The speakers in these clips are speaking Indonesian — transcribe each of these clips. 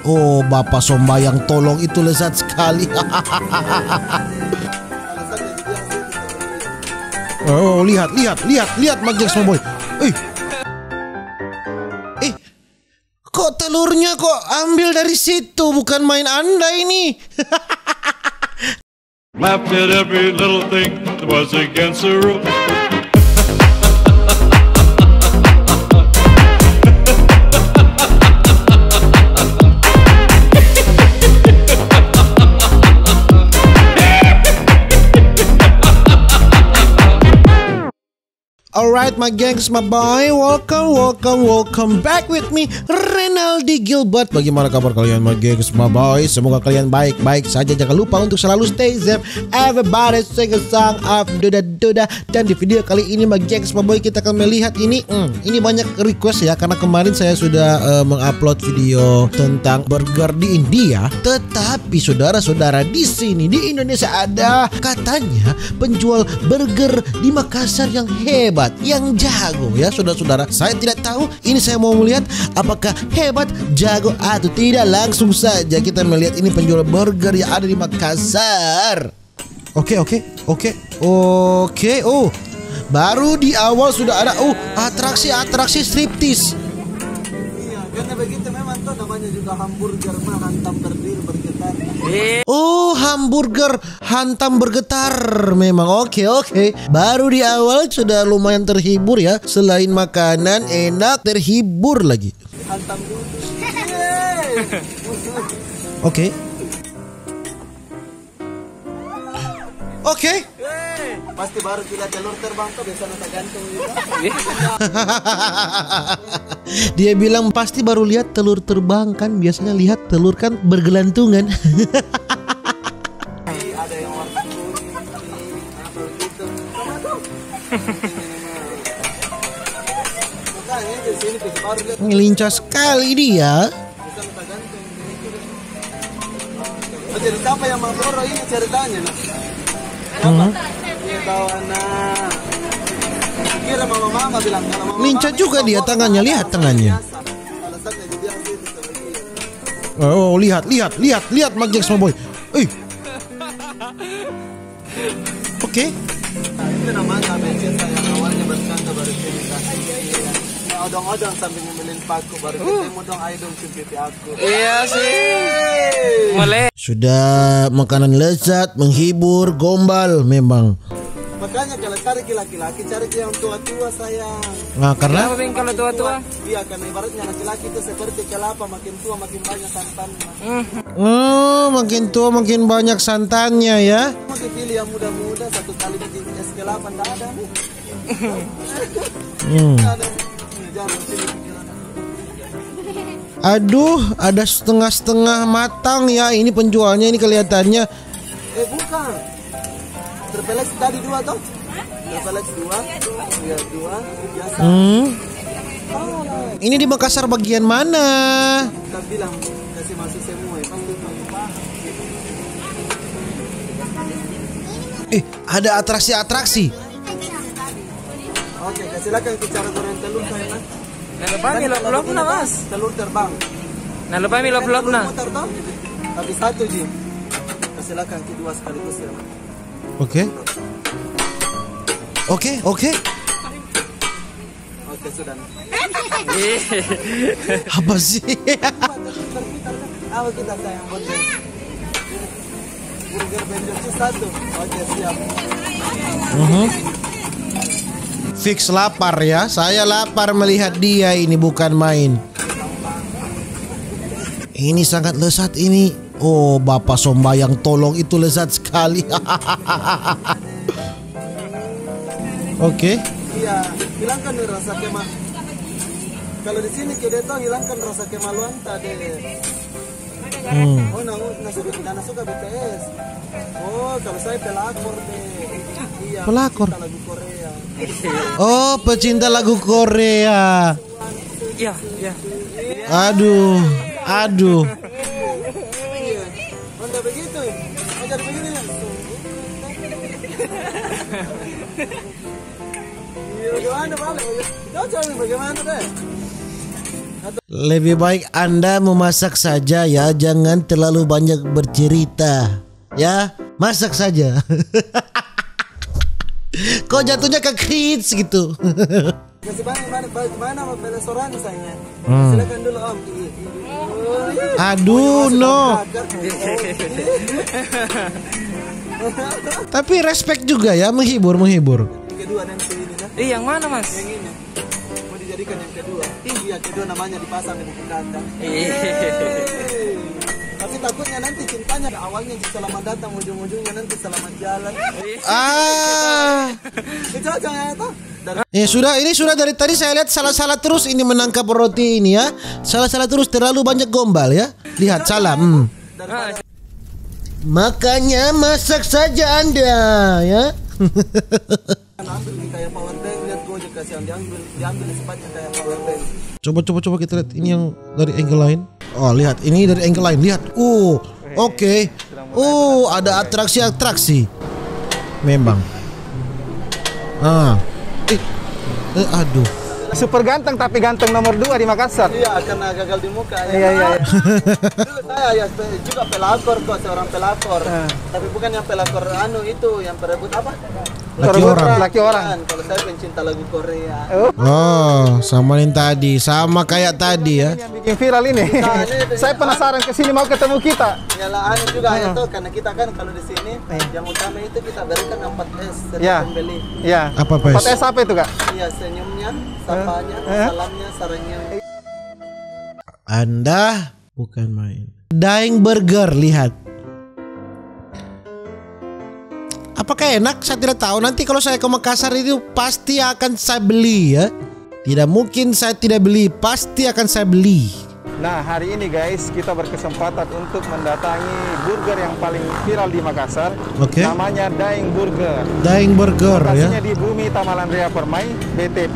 Oh, Bapak Sombayang tolong, itu lezat sekali. Oh, lihat Magic Boy. Kok telurnya kok ambil dari situ? Bukan main Anda ini. Laughed at every little thing that was against the rule. Alright my gengs, my boy, welcome back with me, Renaldi Gilbert. Bagaimana kabar kalian my gengs, my boy? Semoga kalian baik-baik saja. Jangan lupa untuk selalu stay safe. Everybody sing a song of Duda. Dan di video kali ini my gengs, my boy, kita akan melihat ini banyak request ya, karena kemarin saya sudah mengupload video tentang burger di India. Tetapi saudara-saudara, di sini di Indonesia ada katanya penjual burger di Makassar yang hebat, yang jago ya saudara-saudara. Saya tidak tahu, ini saya mau melihat apakah hebat, jago atau tidak. Langsung saja kita melihat ini penjual burger yang ada di Makassar. Oke. Oh, baru di awal sudah ada atraksi striptease. Iya, karena begitu memang tuh namanya juga hamburger hantam berdiri bergetar. Oh, hamburger hantam bergetar memang. Oke. Baru di awal sudah lumayan terhibur ya. Selain makanan enak, terhibur lagi. Hantam dulu. Oke. Pasti baru kita telur terbang tuh biasa nata gantung gitu. Dia bilang pasti baru lihat telur terbang, kan biasanya lihat telur kan bergelantungan. Ada yang warna kuning, apa gitu. Sama tuh. Makanya di sini bisa baru lihat Ngelincah sekali dia. bisa nata gantung. Oh, jadi siapa yang maboro ini ceritanya nah? Siapa? Dia tahu anak. Kira mama bilang kalau mama. Lincah juga dia tangannya, lihat tangannya. Alasannya dia bilang gitu lagi. Oh, lihat Magic Boy. Oke. Nah, itu namanya BC saya awalnya bercanda baru cerita. Odong-odong sambil nyembelin paku baru ketemu dong idol cuci aku. Iya sih. Boleh. Sudah makanan lezat, menghibur, gombal memang. Makanya kalau cari laki-laki cari yang tua-tua sayang. Nah, karena Kenapa Bing kalau tua-tua? Iya, karena ibaratnya laki-laki itu seperti kelapa, makin tua makin banyak santannya. makin tua makin banyak santannya ya. Mau dipilih yang muda-muda, satu kali bikin es kelapa nggak ada nih. Nggak ada. Jangan sini pikiran. Aduh, ada setengah-setengah matang ya. Ini penjualnya ini kelihatannya. Bukan. Terpelex tadi dua toh? Terpelex dua. Iya, dua. Biasa. Ini di Makassar bagian mana? Kita bilang kasih masuk semua ya. Ada atraksi. Oke, silakan bicara goreng telur saya nak. Nah lupa milok na mas. Telur terbang. Nah lupa milok na. Muter toh? Habis satu ji. Silakan kedua sekaligus ya. Oke. Oke sudah. Apa sih? Apa kita sayang burger? Burger benjol satu. Oke siap. Fix lapar ya. Saya lapar melihat dia ini, bukan main. Ini sangat lezat ini. Oh, Bapak Sombayang tolong, itu lezat sekali. Oke. Iya, hilangkan rasa kemal. Kalau di sini kita tahu hilangkan rasa kemaluan tadi. Oh, nah suka BTS. Oh, kalau saya pelakor deh. Iya. Pelakor. Lagu Korea. Oh, pecinta lagu Korea. Iya. Aduh. Iya. Manda begitu. Ajar begini ya. Iya, bagaimana Pak? Kau cari bagaimana deh? Lebih baik Anda memasak saja ya, jangan terlalu banyak bercerita. Ya, masak saja. Kok jatuhnya ke kids gitu. Masih mana restoran saya? Silakan dulu Om. Aduh, no. Tapi respect juga ya, menghibur. Yang kedua nanti ini nah. Yang mana mas? Yang ini. Mau dijadikan yang kedua. Iya, kedua namanya dipasang di buku kata. Tapi takutnya nanti cintanya awalnya selamat datang, ujung-ujungnya nanti selamat jalan. Itu aja ya toh. Ini sudah dari tadi saya lihat salah-salah terus ini menangkap roti ini ya. Salah-salah terus, terlalu banyak gombal ya. Lihat salah. Makanya masak saja Anda ya. Ambil kayak power bank, lihat Gojek kasih yang diambil sepatnya kayak power bank. Coba kita lihat ini yang dari angle lain. Oh, lihat ini dari angle lain. Lihat. Oke. Ada atraksi. Memang. Aduh. Super ganteng tapi ganteng nomor 2 di Makassar. Iya, karena gagal di muka. Iya. Dulu saya juga pelakor kok, seorang pelakor. Tapi bukan yang pelakor itu yang perebut apa? Laki orang. Kalau saya pencinta lagu Korea. Oh, sama yang tadi, sama kayak tadi ya. Yang bikin viral ini. Saya penasaran kesini mau ketemu kita. Yalah juga itu karena kita kan kalau di sini yang utama itu kita berikan 4S pembeli. Iya. Apa Pak? 4S apa itu Kak? Iya, senyumnya, sapanya, salamnya, sarannya. Anda bukan main. Dying Burger, lihat. Apakah enak? Saya tidak tahu. Nanti kalau saya ke Makassar itu pasti akan saya beli ya. Tidak mungkin saya tidak beli, pasti akan saya beli. Nah, hari ini guys, kita berkesempatan untuk mendatangi burger yang paling viral di Makassar. Namanya Dying Burger. Dying Burger ya. Lokasinya di Bumi Tamalan Rea Permai, BTP.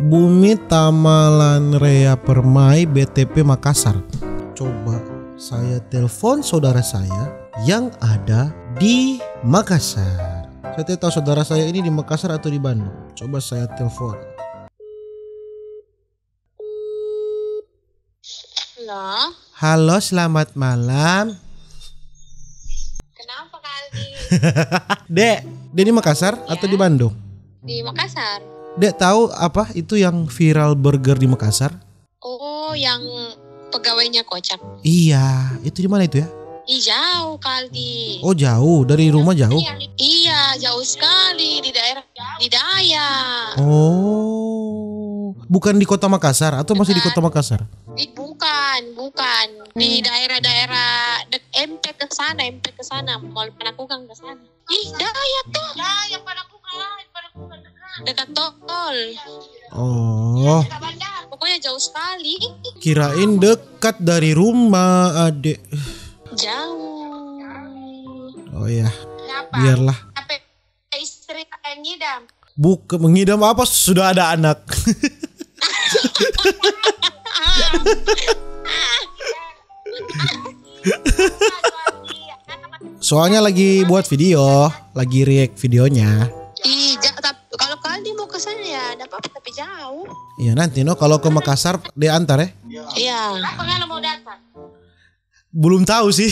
Bumi Tamalan Rea Permai, BTP Makassar. Coba saya telepon saudara saya yang ada di Makassar. Saya tidak tahu saudara saya ini di Makassar atau di Bandung. Coba saya telepon. Halo, selamat malam. Kenapa kali? Dek di Makassar atau di Bandung? Di Makassar. Dek tahu apa itu yang viral burger di Makassar? Oh, yang pegawainya kocak. Iya, itu di mana itu ya? Jauh kali. Oh, jauh dari rumah jauh? Iya, jauh sekali di daerah di Daya. Oh, bukan di kota Makassar atau masih di kota Makassar? Bukan. Di daerah-daerah MP ke sana, Mall Panakukang ke sana. Daya tuh. Daya Panakukang dekat tol. Oh. Pokoknya jauh sekali. Kirain dekat dari rumah, Adek. Jauh. Oh ya. Biarlah. Apa istri yang ngidam? Bukan mengidam apa, sudah ada anak. Soalnya lagi buat video, lagi react videonya. Kalau kali mau ke sana ya, ada apa-apa tapi jauh. Iya nanti kalau ke Makassar diantar ya. Iya. Apa kalau mau datang? Belum tahu sih.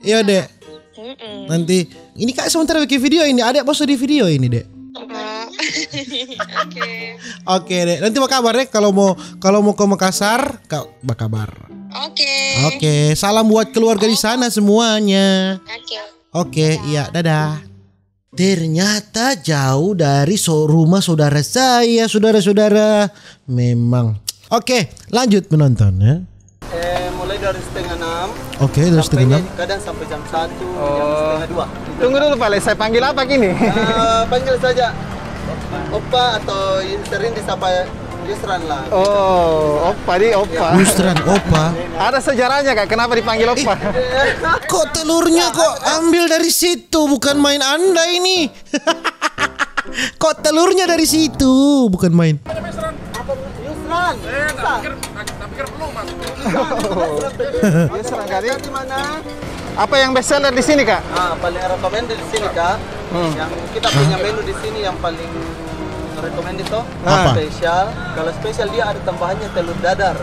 Iya Dek. Nanti ini Kak sementara bikin video ini, Adek post di video ini Dek. Oke Dek. Nanti mau kabar Dek kalau mau ke Makassar, Kak kabar. Oke. Salam buat keluarga di sana semuanya. Oke, iya, dadah. Ternyata jauh dari rumah saudara saya, saudara-saudara. Memang. Oke, lanjut menonton ya. Mulai dari 5:30. Oke, dari 5:30. Kadang sampai jam 1, jam 1:30. Tunggu dulu Pak, saya panggil apa gini? Panggil saja Opa atau sering disapa Yusran lah. Oh, Opa di Opa. Yusran Opa. Ada sejarahnya Kak, kenapa dipanggil Opa? Kok telurnya kok ambil dari situ, bukan main Anda ini. Kok telurnya dari situ, bukan main. Yusran. Pikir belum Mas. Yusran kali. Di mana? Apa yang best seller di sini Kak? Paling recommended di sini Kak. Yang kita punya menu di sini yang paling recommend itu Apa? spesial. Kalau spesial dia ada tambahannya telur dadar.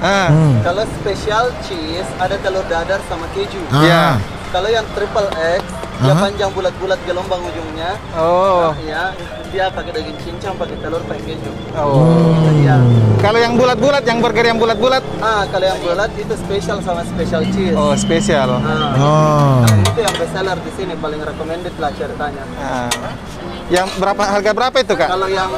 Kalau spesial cheese ada telur dadar sama keju. Iya. Kalau yang triple X dia panjang bulat-bulat gelombang ujungnya. Oh. Ya, dia pakai daging cincang, pakai telur, pakai keju. Oh. Iya. Kalau yang bulat-bulat, yang burger yang bulat-bulat? Kalau yang bulat itu spesial sama special cheese. Oh, spesial. Kalau itu yang best seller di sini, paling recommended lah ceritanya. Yang harga berapa itu, Kak? Kalau yang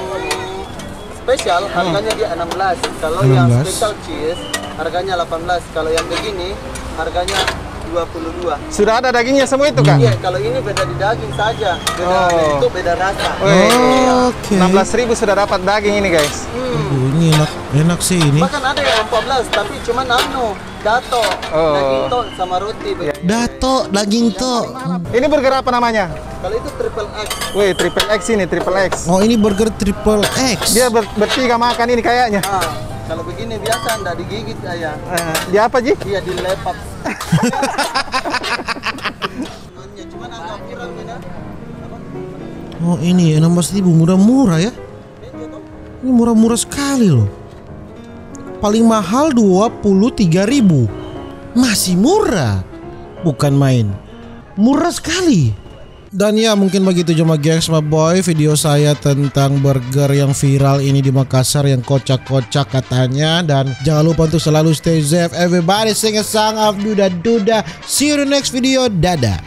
spesial harganya dia 16. Kalau yang special cheese harganya 18. Kalau yang begini harganya 22. Sudah ada dagingnya semua itu, Kak? Iya, kalau ini beda di daging saja. Beda bentuk, beda rasa. Oke. 16.000 sudah dapat daging ini, guys. Ini enak sih ini. Bahkan ada yang 14, tapi cuma dato, daging to sama roti. Dato, daging to. Ini burger apa namanya? Kalau itu triple X. Wih, triple X ini, triple X. Oh, ini burger triple X. Dia bertiga makan ini kayaknya. Kalau begini biasa ndak digigit ayah. Dia apa, Ji? Iya, dilepak. Cuman agak kurang beda. Oh, ini 16.000 murah-murah ya. Ini murah-murah sekali loh. Paling mahal 23.000. Masih murah. Bukan main. Murah sekali. Dan ya mungkin begitu cuma gengs my boy video saya tentang burger yang viral ini di Makassar yang kocak-kocak katanya. Dan jangan lupa untuk selalu stay safe. Everybody sing a song of Duda Duda. See you in the next video. Dadah.